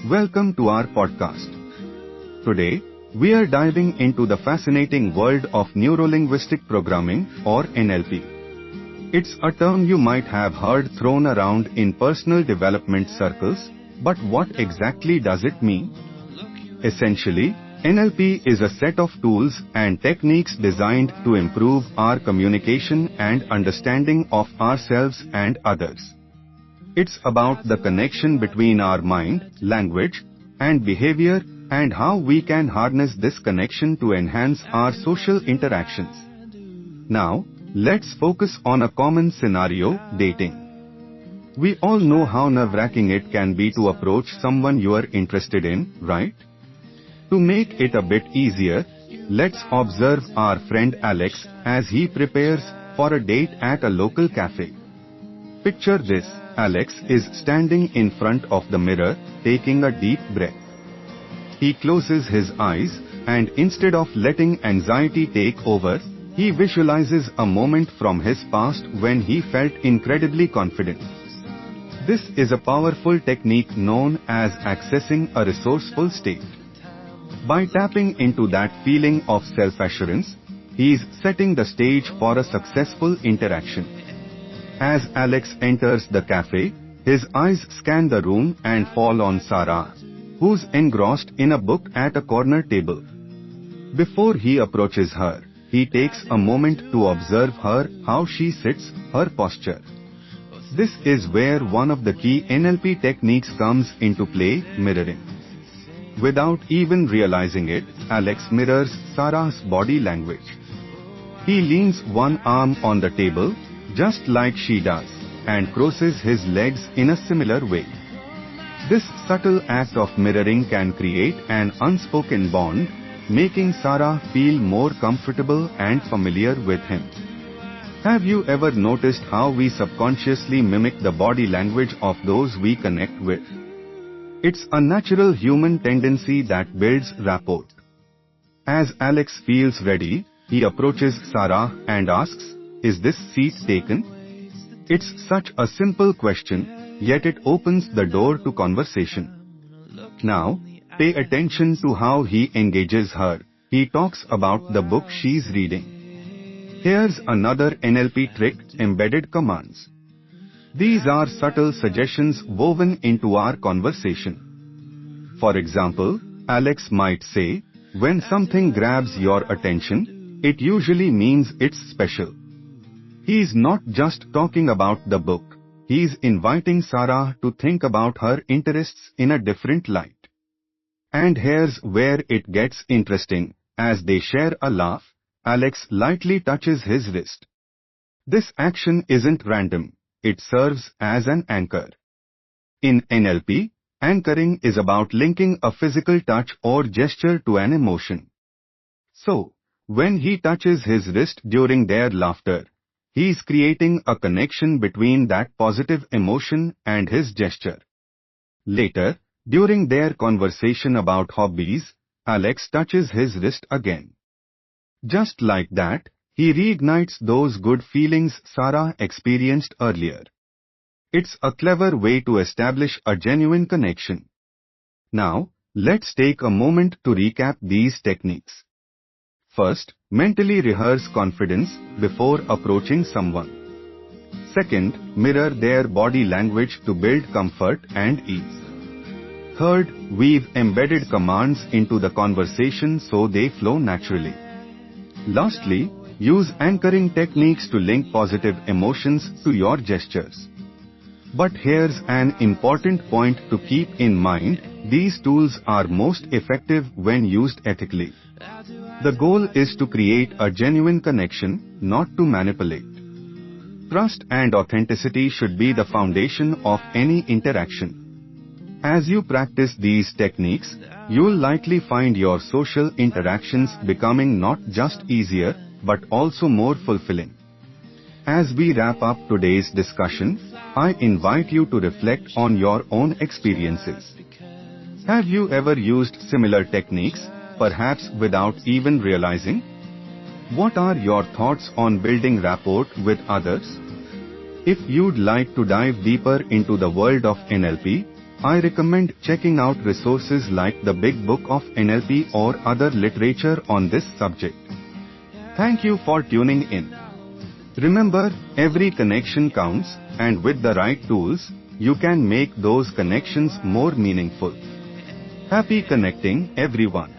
Welcome to our podcast. Today, we are diving into the fascinating world of neuro-linguistic programming or NLP. It's a term you might have heard thrown around in personal development circles, but what exactly does it mean? Essentially, NLP is a set of tools and techniques designed to improve our communication and understanding of ourselves and others. It's about the connection between our mind, language, and behavior and how we can harness this connection to enhance our social interactions. Now, let's focus on a common scenario, dating. We all know how nerve-wracking it can be to approach someone you are interested in, right? To make it a bit easier, let's observe our friend Alex as he prepares for a date at a local cafe. Picture this. Alex is standing in front of the mirror, taking a deep breath. He closes his eyes, and instead of letting anxiety take over, he visualizes a moment from his past when he felt incredibly confident. This is a powerful technique known as accessing a resourceful state. By tapping into that feeling of self-assurance, he is setting the stage for a successful interaction. As Alex enters the cafe, his eyes scan the room and fall on Sarah, who's engrossed in a book at a corner table. Before he approaches her, he takes a moment to observe her, how she sits, her posture. This is where one of the key NLP techniques comes into play, mirroring. Without even realizing it, Alex mirrors Sarah's body language. He leans one arm on the table, just like she does, and crosses his legs in a similar way. This subtle act of mirroring can create an unspoken bond, making Sarah feel more comfortable and familiar with him. Have you ever noticed how we subconsciously mimic the body language of those we connect with? It's a natural human tendency that builds rapport. As Alex feels ready, he approaches Sarah and asks, "Is this seat taken?" It's such a simple question, yet it opens the door to conversation. Now, pay attention to how he engages her. He talks about the book she's reading. Here's another NLP trick, embedded commands. These are subtle suggestions woven into our conversation. For example, Alex might say, "When something grabs your attention, it usually means it's special." He's not just talking about the book, he's inviting Sarah to think about her interests in a different light. And here's where it gets interesting. As they share a laugh, Alex lightly touches his wrist. This action isn't random, it serves as an anchor. In NLP, anchoring is about linking a physical touch or gesture to an emotion. So, when he touches his wrist during their laughter, he is creating a connection between that positive emotion and his gesture. Later, during their conversation about hobbies, Alex touches his wrist again. Just like that, he reignites those good feelings Sarah experienced earlier. It's a clever way to establish a genuine connection. Now, let's take a moment to recap these techniques. First, mentally rehearse confidence before approaching someone. Second, mirror their body language to build comfort and ease. Third, weave embedded commands into the conversation so they flow naturally. Lastly, use anchoring techniques to link positive emotions to your gestures. But here's an important point to keep in mind, these tools are most effective when used ethically. The goal is to create a genuine connection, not to manipulate. Trust and authenticity should be the foundation of any interaction. As you practice these techniques, you'll likely find your social interactions becoming not just easier, but also more fulfilling. As we wrap up today's discussion, I invite you to reflect on your own experiences. Have you ever used similar techniques, perhaps without even realizing? What are your thoughts on building rapport with others? If you'd like to dive deeper into the world of NLP, I recommend checking out resources like the Big Book of NLP or other literature on this subject. Thank you for tuning in. Remember, every connection counts, and with the right tools, you can make those connections more meaningful. Happy connecting, everyone.